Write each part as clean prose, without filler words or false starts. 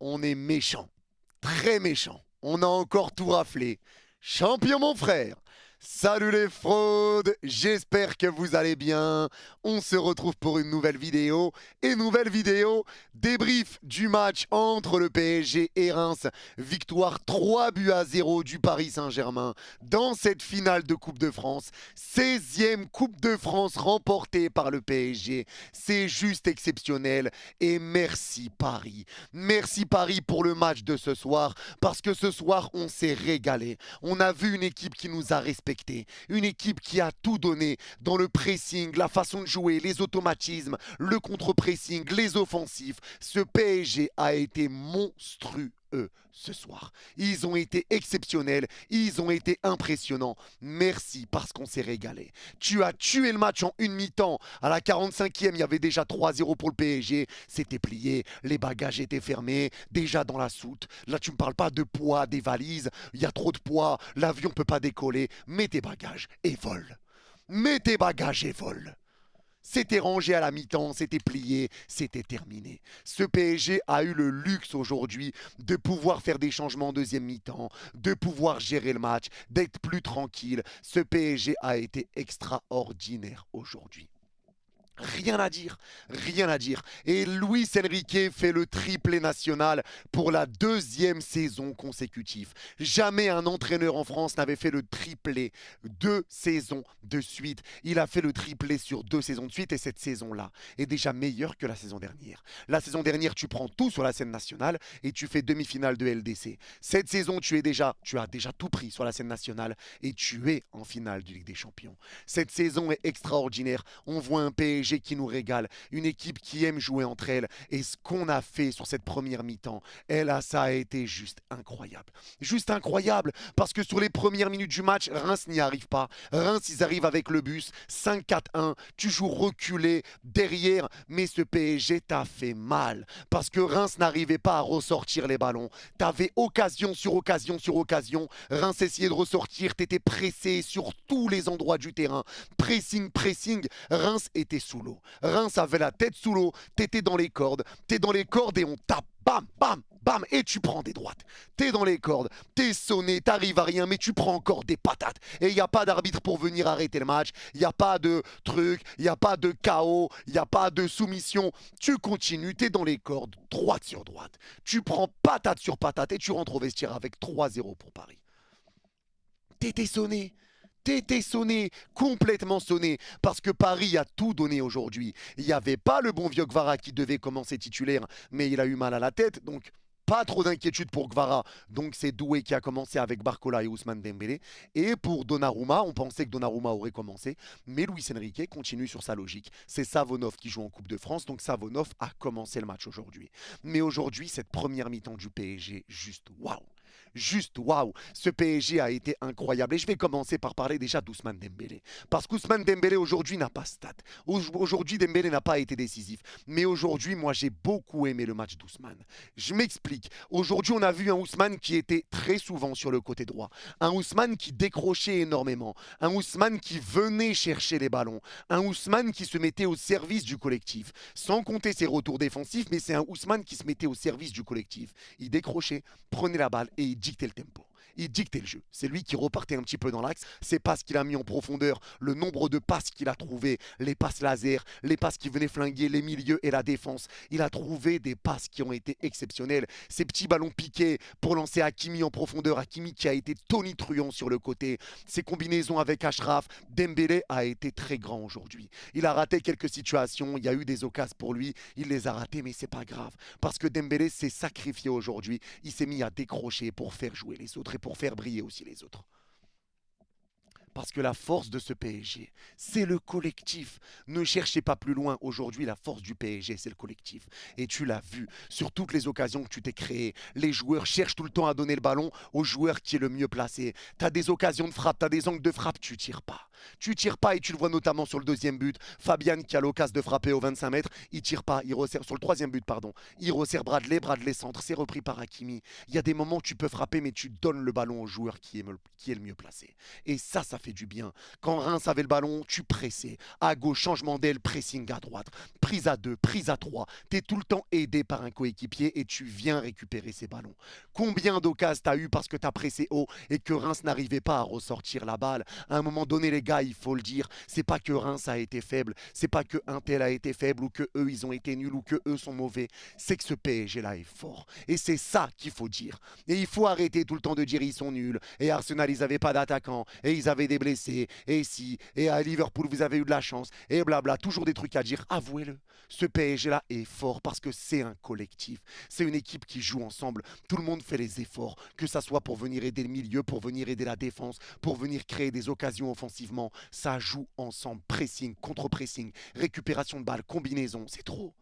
on est méchant, très méchant. On a encore tout raflé. Champion mon frère. Salut les fraudes, j'espère que vous allez bien. On se retrouve pour une nouvelle vidéo. Et nouvelle vidéo, débrief du match entre le PSG et Reims. Victoire 3-0 du Paris Saint-Germain dans cette finale de Coupe de France. 16e Coupe de France remportée par le PSG. C'est juste exceptionnel. Et merci Paris. Merci Paris pour le match de ce soir. Parce que ce soir, on s'est régalé. On a vu une équipe qui nous a respectés. Une équipe qui a tout donné dans le pressing, la façon de jouer, les automatismes, le contre-pressing, les offensifs. Ce PSG a été monstrueux ce soir. Ils ont été exceptionnels, ils ont été impressionnants. Merci parce qu'on s'est régalé. Tu as tué le match en une mi-temps. À la 45e, il y avait déjà 3-0 pour le PSG. C'était plié, les bagages étaient fermés, déjà dans la soute. Là, tu ne me parles pas de poids des valises. Il y a trop de poids, l'avion ne peut pas décoller. Mets tes bagages et vole. Mets tes bagages et vole. C'était rangé à la mi-temps, c'était plié, c'était terminé. Ce PSG a eu le luxe aujourd'hui de pouvoir faire des changements en deuxième mi-temps, de pouvoir gérer le match, d'être plus tranquille. Ce PSG a été extraordinaire aujourd'hui. Rien à dire, rien à dire. Et Luis Enrique fait le triplé national pour la deuxième saison consécutive. Jamais un entraîneur en France n'avait fait le triplé 2 saisons de suite. Il a fait le triplé sur 2 saisons de suite et cette saison-là est déjà meilleure que la saison dernière. La saison dernière, tu prends tout sur la scène nationale et tu fais demi-finale de LDC. Cette saison, tu as déjà tout pris sur la scène nationale et tu es en finale de Ligue des Champions. Cette saison est extraordinaire. On voit un PSG qui nous régale, une équipe qui aime jouer entre elles. Et ce qu'on a fait sur cette première mi-temps, ça a été juste incroyable. Juste incroyable, parce que sur les premières minutes du match, Reims n'y arrive pas. Reims, ils arrivent avec le bus, 5-4-1, tu joues reculé derrière, mais ce PSG t'a fait mal, parce que Reims n'arrivait pas à ressortir les ballons. T'avais occasion sur occasion sur occasion, Reims essayait de ressortir, t'étais pressé sur tous les endroits du terrain. Pressing, pressing, Reims était sous l'eau. Reims avait la tête sous l'eau, t'étais dans les cordes, t'es dans les cordes et on tape. Bam, bam, bam, et tu prends des droites. T'es dans les cordes, t'es sonné, t'arrives à rien, mais tu prends encore des patates. Et il n'y a pas d'arbitre pour venir arrêter le match, il n'y a pas de truc, il n'y a pas de chaos, il n'y a pas de soumission. Tu continues, t'es dans les cordes, droite sur droite. Tu prends patate sur patate et tu rentres au vestiaire avec 3-0 pour Paris. T'étais sonné. T'étais sonné, complètement sonné, parce que Paris a tout donné aujourd'hui. Il n'y avait pas le bon vieux Kvara qui devait commencer titulaire, mais il a eu mal à la tête, donc pas trop d'inquiétude pour Kvara. Donc c'est Doué qui a commencé avec Barcola et Ousmane Dembélé. Et pour Donnarumma, on pensait que Donnarumma aurait commencé, mais Luis Enrique continue sur sa logique. C'est Savonov qui joue en Coupe de France, donc Savonov a commencé le match aujourd'hui. Mais aujourd'hui, cette première mi-temps du PSG, juste waouh! Juste waouh, ce PSG a été incroyable. Et je vais commencer par parler déjà d'Ousmane Dembélé. Parce qu'Ousmane Dembélé aujourd'hui n'a pas stat. Aujourd'hui, Dembélé n'a pas été décisif. Mais aujourd'hui, moi, j'ai beaucoup aimé le match d'Ousmane. Je m'explique. Aujourd'hui, on a vu un Ousmane qui était très souvent sur le côté droit. Un Ousmane qui décrochait énormément. Un Ousmane qui venait chercher les ballons. Un Ousmane qui se mettait au service du collectif. Sans compter ses retours défensifs, mais c'est un Ousmane qui se mettait au service du collectif. Il décrochait, prenait la balle et il dictait le tempo. Il dictait le jeu. C'est lui qui repartait un petit peu dans l'axe. Ses passes qu'il a mis en profondeur, le nombre de passes qu'il a trouvé, les passes laser, les passes qui venaient flinguer les milieux et la défense. Il a trouvé des passes qui ont été exceptionnelles. Ces petits ballons piqués pour lancer Hakimi en profondeur. Hakimi qui a été tonitruant sur le côté. Ses combinaisons avec Achraf. Dembélé a été très grand aujourd'hui. Il a raté quelques situations. Il y a eu des occasions pour lui. Il les a ratées, mais c'est pas grave. Parce que Dembélé s'est sacrifié aujourd'hui. Il s'est mis à décrocher pour faire jouer les autres et pour faire briller aussi les autres. Parce que la force de ce PSG, c'est le collectif. Ne cherchez pas plus loin. Aujourd'hui, la force du PSG, c'est le collectif. Et tu l'as vu sur toutes les occasions que tu t'es créées. Les joueurs cherchent tout le temps à donner le ballon au joueur qui est le mieux placé. Tu as des occasions de frappe, tu as des angles de frappe, tu tires pas. Tu tires pas et tu le vois notamment sur le deuxième but. Fabian qui a l'occasion de frapper aux 25 mètres, il tire pas, il resserre sur le troisième but, pardon. Il resserre Bradley centre, c'est repris par Hakimi. Il y a des moments où tu peux frapper mais tu donnes le ballon au joueur qui est le mieux placé. Et ça fait du bien. Quand Reims avait le ballon, tu pressais. À gauche, changement d'aile, pressing à droite. Prise à 2, prise à 3. Tu es tout le temps aidé par un coéquipier et tu viens récupérer ces ballons. Combien d'occasions t'as eu parce que t'as pressé haut et que Reims n'arrivait pas à ressortir la balle? À un moment donné, les gars, il faut le dire, c'est pas que Reims a été faible, c'est pas que un tel a été faible ou que eux ils ont été nuls ou que eux sont mauvais, c'est que ce PSG là est fort. Et c'est ça qu'il faut dire. Et il faut arrêter tout le temps de dire ils sont nuls. Et Arsenal, ils avaient pas d'attaquants. Et ils avaient des blessés. Et si. Et à Liverpool, vous avez eu de la chance. Et blabla. Toujours des trucs à dire. Avouez-le. Ce PSG là est fort parce que c'est un collectif. C'est une équipe qui joue ensemble. Tout le monde fait les efforts. Que ça soit pour venir aider le milieu, pour venir aider la défense, pour venir créer des occasions offensivement. Ça joue ensemble. Pressing, contre-pressing, récupération de balles, combinaison. C'est trop.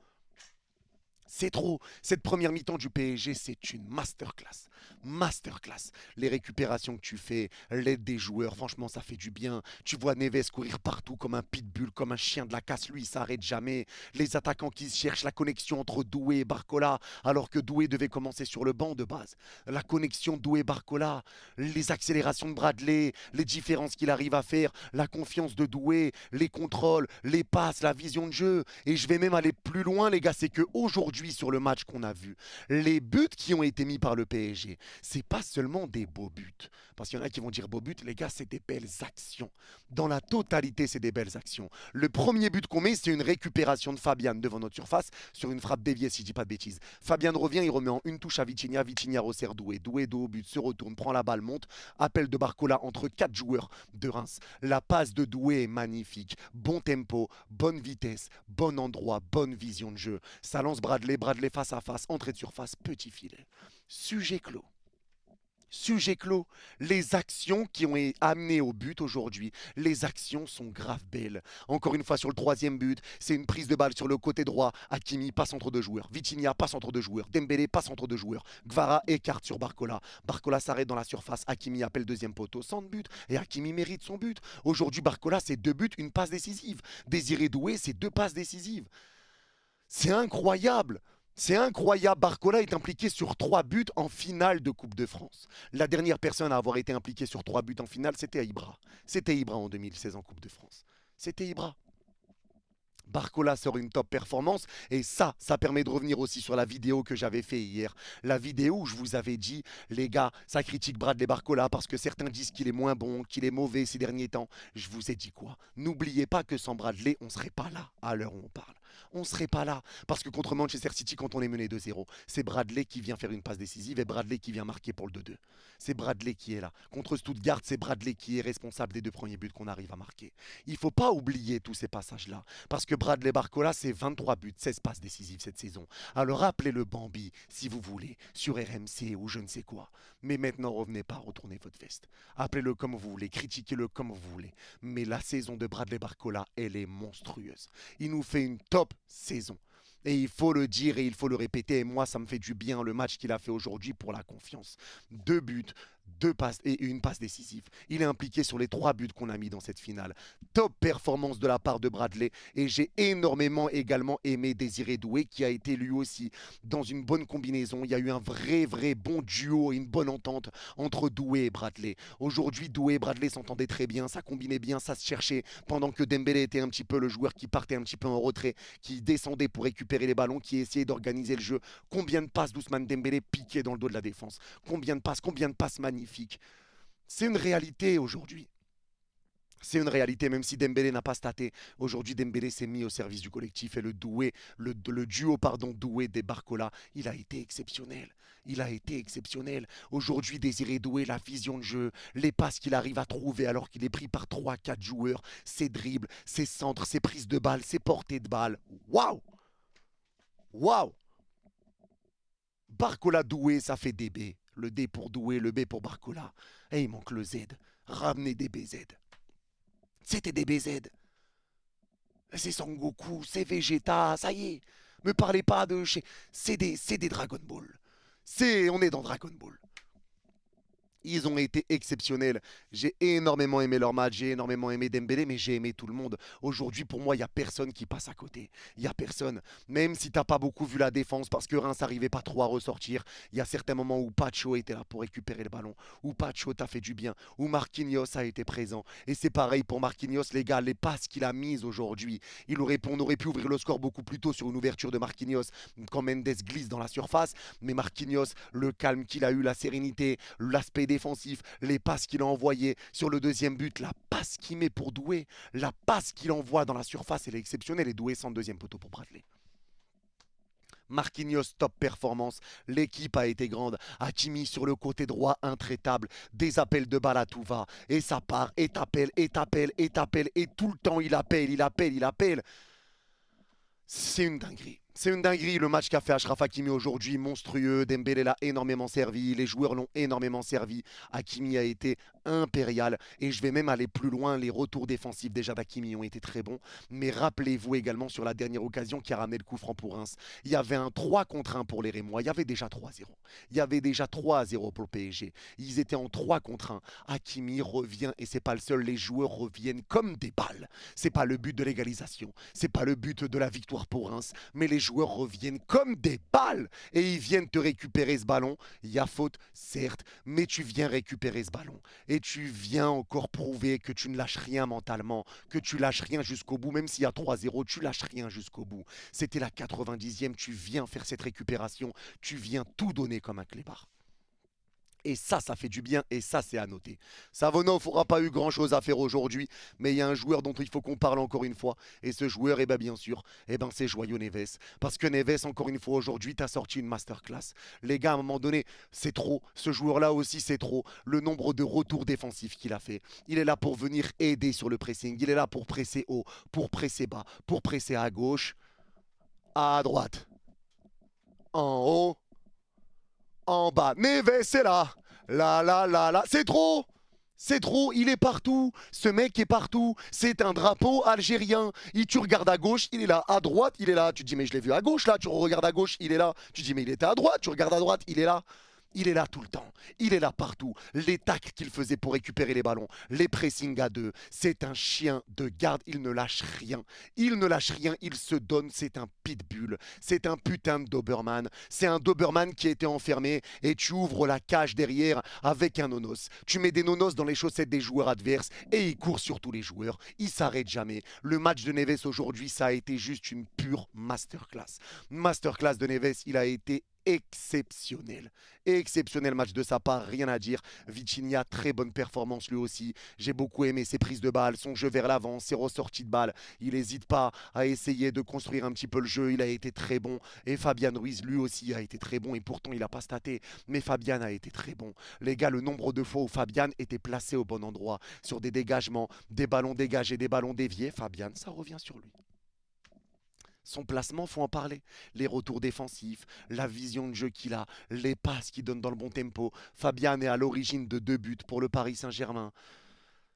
C'est trop. Cette première mi-temps du PSG, c'est une masterclass. Masterclass. Les récupérations que tu fais, l'aide des joueurs, franchement, ça fait du bien. Tu vois Neves courir partout comme un pitbull, comme un chien de la casse. Lui, il s'arrête jamais. Les attaquants qui cherchent la connexion entre Doué et Barcola, alors que Doué devait commencer sur le banc de base. La connexion Doué-Barcola, les accélérations de Bradley, les différences qu'il arrive à faire, la confiance de Doué, les contrôles, les passes, la vision de jeu. Et je vais même aller plus loin, les gars, c'est qu'aujourd'hui, sur le match qu'on a vu, les buts qui ont été mis par le PSG, c'est pas seulement des beaux buts. Parce qu'il y en a qui vont dire beaux buts, les gars, c'est des belles actions. Dans la totalité, c'est des belles actions. Le premier but qu'on met, c'est une récupération de Fabian devant notre surface sur une frappe déviée, si je dis pas de bêtises. Fabian revient, il remet en une touche à Vitinha. Vitinha resserre Doué. Doué dos au but, se retourne, prend la balle, monte. Appel de Barcola entre 4 joueurs de Reims. La passe de Doué est magnifique. Bon tempo, bonne vitesse, bon endroit, bonne vision de jeu. Ça lance Bradley. Bradley face à face, entrée de surface, petit filet. Sujet clos. Sujet clos. Les actions qui ont amené au but aujourd'hui, les actions sont grave belles. Encore une fois, sur le troisième but, c'est une prise de balle sur le côté droit. Hakimi passe entre deux joueurs. Vitinha passe entre deux joueurs. Dembélé passe entre deux joueurs. Gvara écarte sur Barcola. Barcola s'arrête dans la surface. Hakimi appelle deuxième poteau sans but. Et Hakimi mérite son but. Aujourd'hui, Barcola, c'est 2 buts, une passe décisive. Désiré Doué, c'est 2 passes décisives. C'est incroyable. C'est incroyable. Barcola est impliqué sur 3 buts en finale de Coupe de France. La dernière personne à avoir été impliquée sur 3 buts en finale, c'était Ibra. C'était Ibra en 2016 en Coupe de France. C'était Ibra. Barcola sort une top performance et ça permet de revenir aussi sur la vidéo que j'avais fait hier. La vidéo où je vous avais dit, les gars, ça critique Bradley Barcola parce que certains disent qu'il est moins bon, qu'il est mauvais ces derniers temps. Je vous ai dit quoi? N'oubliez pas que sans Bradley, on ne serait pas là à l'heure où on parle. On ne serait pas là parce que contre Manchester City, quand on est mené 2-0, c'est Bradley qui vient faire une passe décisive et Bradley qui vient marquer pour le 2-2. C'est Bradley qui est là. Contre Stuttgart, c'est Bradley qui est responsable des 2 premiers buts qu'on arrive à marquer. Il ne faut pas oublier tous ces passages-là parce que Bradley Barcola, c'est 23 buts, 16 passes décisives cette saison. Alors appelez-le Bambi, si vous voulez, sur RMC ou je ne sais quoi. Mais maintenant, revenez pas, retournez votre veste. Appelez-le comme vous voulez, critiquez-le comme vous voulez. Mais la saison de Bradley Barcola, elle est monstrueuse. Il nous fait une top saison. Et il faut le dire et il faut le répéter. Et moi, ça me fait du bien le match qu'il a fait aujourd'hui pour la confiance. 2 buts, 2 passes et une passe décisive. Il est impliqué sur les 3 buts qu'on a mis dans cette finale. Top performance de la part de Bradley. Et j'ai énormément également aimé Désiré Doué qui a été lui aussi dans une bonne combinaison. Il y a eu un vrai bon duo et une bonne entente entre Doué et Bradley. Aujourd'hui, Doué et Bradley s'entendaient très bien. Ça combinait bien, ça se cherchait. Pendant que Dembélé était un petit peu le joueur qui partait un petit peu en retrait, qui descendait pour récupérer les ballons, qui essayait d'organiser le jeu. Combien de passes d'Ousmane Dembélé piquées dans le dos de la défense? Combien de passes magnifiques? C'est une réalité aujourd'hui. C'est une réalité, même si Dembélé n'a pas staté. Aujourd'hui, Dembélé s'est mis au service du collectif et le duo Doué des Barcola, il a été exceptionnel. Il a été exceptionnel. Aujourd'hui, Désiré Doué, la vision de jeu, les passes qu'il arrive à trouver alors qu'il est pris par 3-4 joueurs, ses dribbles, ses centres, ses prises de balles, ses portées de balles. Waouh! Waouh! Barcola Doué, ça fait DB. Le D pour Doué, le B pour Barcola. Et il manque le Z. Ramenez des BZ. C'était des BZ. C'est Sangoku, c'est Vegeta, ça y est. Me parlez pas de chez. C'est des Dragon Ball. On est dans Dragon Ball. Ils ont été exceptionnels. J'ai énormément aimé leur match, j'ai énormément aimé Dembélé, mais j'ai aimé tout le monde. Aujourd'hui, pour moi, il n'y a personne qui passe à côté. Il n'y a personne. Même si tu n'as pas beaucoup vu la défense, parce que Reims n'arrivait pas trop à ressortir, il y a certains moments où Pacho était là pour récupérer le ballon, où Pacho t'a fait du bien, où Marquinhos a été présent. Et c'est pareil pour Marquinhos, les gars, les passes qu'il a mises aujourd'hui. On aurait pu ouvrir le score beaucoup plus tôt sur une ouverture de Marquinhos quand Mendes glisse dans la surface. Mais Marquinhos, le calme qu'il a eu, la sérénité, l'aspect défensif, les passes qu'il a envoyées sur le deuxième but, la passe qu'il met pour Doué, la passe qu'il envoie dans la surface, elle est exceptionnelle et Doué sans deuxième poteau pour Bradley. Marquinhos, top performance. L'équipe a été grande. Hakimi sur le côté droit, intraitable. Des appels de balle à tout va. Et ça part, et t'appelle, et t'appelle, et t'appelle. Et tout le temps, il appelle, il appelle, il appelle. C'est une dinguerie. C'est une dinguerie le match qu'a fait Achraf Hakimi aujourd'hui, monstrueux. Dembélé l'a énormément servi, les joueurs l'ont énormément servi. Hakimi a été impérial et je vais même aller plus loin. Les retours défensifs déjà d'Hakimi ont été très bons. Mais rappelez-vous également sur la dernière occasion qui a ramené le coup franc pour Reims. Il y avait un 3 contre 1 pour les Rémois. Il y avait déjà 3-0. Il y avait déjà 3-0 pour le PSG. Ils étaient en 3 contre 1. Hakimi revient et c'est pas le seul. Les joueurs reviennent comme des balles. C'est pas le but de l'égalisation. C'est pas le but de la victoire pour Reims. Mais les joueurs reviennent comme des balles et ils viennent te récupérer ce ballon. Il y a faute, certes, mais tu viens récupérer ce ballon et tu viens encore prouver que tu ne lâches rien mentalement, que tu lâches rien jusqu'au bout, même s'il y a 3-0, tu lâches rien jusqu'au bout. C'était la 90e, tu viens faire cette récupération, tu viens tout donner comme un clébard. Et ça fait du bien et ça, c'est à noter. Savonov n'aura pas eu grand-chose à faire aujourd'hui, mais il y a un joueur dont il faut qu'on parle encore une fois. Et ce joueur, bien sûr, c'est Joyaux Neves. Parce que Neves, encore une fois, aujourd'hui, t'as sorti une masterclass. Les gars, à un moment donné, c'est trop. Ce joueur-là aussi, c'est trop. Le nombre de retours défensifs qu'il a fait. Il est là pour venir aider sur le pressing. Il est là pour presser haut, pour presser bas, pour presser à gauche, à droite, en haut, en bas. Neves est là. Là, là, là, là. C'est trop. C'est trop, il est partout. Ce mec est partout. C'est un drapeau algérien. Tu regardes à gauche, il est là. À droite, il est là. Tu te dis, mais je l'ai vu à gauche là. Tu regardes à gauche, il est là. Tu te dis, mais il était à droite. Tu regardes à droite, il est là. Il est là tout le temps. Il est là partout. Les tacles qu'il faisait pour récupérer les ballons, les pressings à deux. C'est un chien de garde. Il ne lâche rien. Il ne lâche rien. Il se donne. C'est un pitbull. C'est un putain de Doberman. C'est un Doberman qui a été enfermé et tu ouvres la cage derrière avec un nonos. Tu mets des nonos dans les chaussettes des joueurs adverses et il court sur tous les joueurs. Il s'arrête jamais. Le match de Neves aujourd'hui, ça a été juste une pure masterclass. Masterclass de Neves, il a été exceptionnel. Exceptionnel match de sa part, rien à dire. Vitinha, très bonne performance lui aussi. J'ai beaucoup aimé ses prises de balles, son jeu vers l'avant, ses ressorties de balles. Il n'hésite pas à essayer de construire un petit peu le jeu. Il a été très bon. Et Fabian Ruiz, lui aussi, a été très bon. Et pourtant, il n'a pas staté. Mais Fabian a été très bon. Les gars, le nombre de fois où Fabian était placé au bon endroit, sur des dégagements, des ballons dégagés, des ballons déviés, Fabian, ça revient sur lui. Son placement, faut en parler. Les retours défensifs, la vision de jeu qu'il a, les passes qu'il donne dans le bon tempo. Fabian est à l'origine de 2 buts pour le Paris Saint-Germain.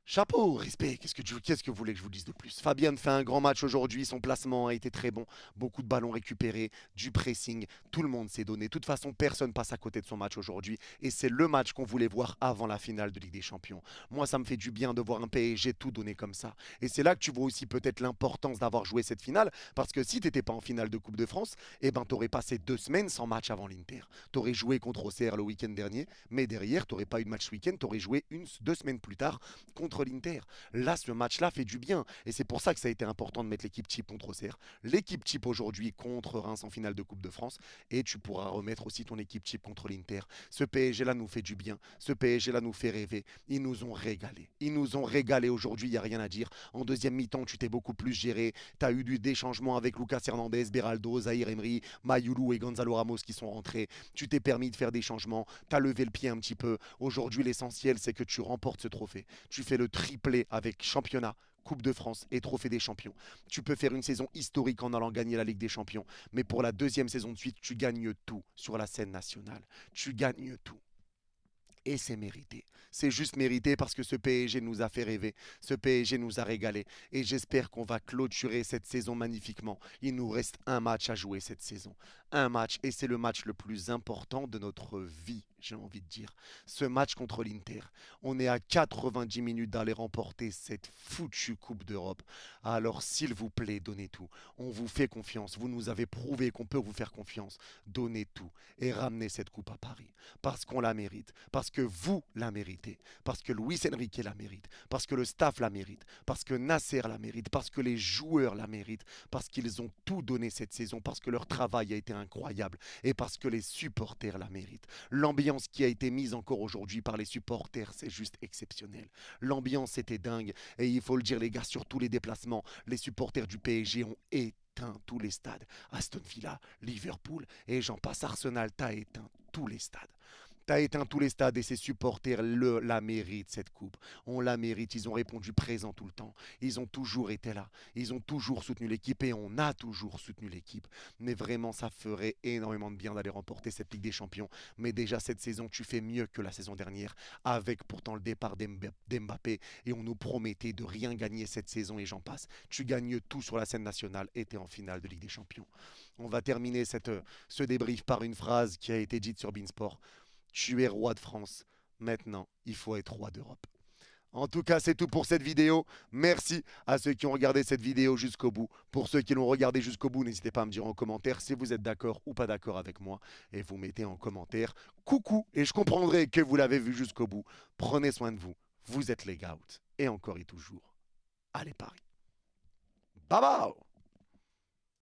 Chapeau, respect, qu'est-ce que vous voulez que je vous dise de plus? Fabian fait un grand match aujourd'hui, son placement a été très bon, beaucoup de ballons récupérés, du pressing, tout le monde s'est donné. De toute façon, personne passe à côté de son match aujourd'hui et c'est le match qu'on voulait voir avant la finale de Ligue des Champions. Moi, ça me fait du bien de voir un PSG tout donner comme ça. Et c'est là que tu vois aussi peut-être l'importance d'avoir joué cette finale, parce que si tu n'étais pas en finale de Coupe de France, tu aurais passé 2 semaines sans match avant l'Inter. Tu aurais joué contre Auxerre le week-end dernier, mais derrière, tu n'aurais pas eu de match week-end, tu aurais joué 2 semaines plus tard contre l'Inter. Là, ce match-là fait du bien. Et c'est pour ça que ça a été important de mettre l'équipe type contre Auxerre. L'équipe type aujourd'hui contre Reims en finale de Coupe de France. Et tu pourras remettre aussi ton équipe type contre l'Inter. Ce PSG-là nous fait du bien. Ce PSG-là nous fait rêver. Ils nous ont régalé. Ils nous ont régalé aujourd'hui, il n'y a rien à dire. En deuxième mi-temps, tu t'es beaucoup plus géré. Tu as eu des changements avec Lucas Hernandez, Beraldo, Zahir Emery, Mayoulou et Gonzalo Ramos qui sont rentrés. Tu t'es permis de faire des changements. Tu as levé le pied un petit peu. Aujourd'hui, l'essentiel, c'est que tu remportes ce trophée. Tu fais le triplé avec championnat, Coupe de France et Trophée des Champions. Tu peux faire une saison historique en allant gagner la Ligue des Champions, mais pour la deuxième saison de suite, tu gagnes tout sur la scène nationale. Tu gagnes tout. Et c'est mérité. C'est juste mérité parce que ce PSG nous a fait rêver. Ce PSG nous a régalé. Et j'espère qu'on va clôturer cette saison magnifiquement. Il nous reste un match à jouer cette saison. Un match. Et c'est le match le plus important de notre vie. j'ai envie de dire. Ce match contre l'Inter, on est à 90 minutes d'aller remporter cette foutue Coupe d'Europe. Alors s'il vous plaît, donnez tout. On vous fait confiance. Vous nous avez prouvé qu'on peut vous faire confiance. Donnez tout et ramenez cette coupe à Paris. Parce qu'on la mérite. Parce que vous la méritez. Parce que Luis Enrique la mérite. Parce que le staff la mérite. Parce que Nasser la mérite. Parce que les joueurs la méritent. Parce qu'ils ont tout donné cette saison. Parce que leur travail a été incroyable. Et parce que les supporters la méritent. L'ambiance qui a été mise encore aujourd'hui par les supporters, c'est juste exceptionnel. L'ambiance était dingue. Et il faut le dire, les gars, sur tous les déplacements, les supporters du PSG ont éteint tous les stades. Aston Villa, Liverpool et j'en passe, Arsenal, t'as éteint tous les stades. T'as éteint tous les stades et ces supporters la méritent, cette coupe. On la mérite. Ils ont répondu présent tout le temps. Ils ont toujours été là. Ils ont toujours soutenu l'équipe et on a toujours soutenu l'équipe. Mais vraiment, ça ferait énormément de bien d'aller remporter cette Ligue des Champions. Mais déjà, cette saison, tu fais mieux que la saison dernière, avec pourtant le départ d'Mbappé. Et on nous promettait de rien gagner cette saison et j'en passe. Tu gagnes tout sur la scène nationale et t'es en finale de Ligue des Champions. On va terminer ce débrief par une phrase qui a été dite sur Beansport. Tu es roi de France. Maintenant, il faut être roi d'Europe. En tout cas, c'est tout pour cette vidéo. Merci à ceux qui ont regardé cette vidéo jusqu'au bout. Pour ceux qui l'ont regardé jusqu'au bout, n'hésitez pas à me dire en commentaire si vous êtes d'accord ou pas d'accord avec moi. Et vous mettez en commentaire coucou et je comprendrai que vous l'avez vu jusqu'au bout. Prenez soin de vous. Vous êtes les Gouts. Et encore et toujours. Allez Paris. Bye bye.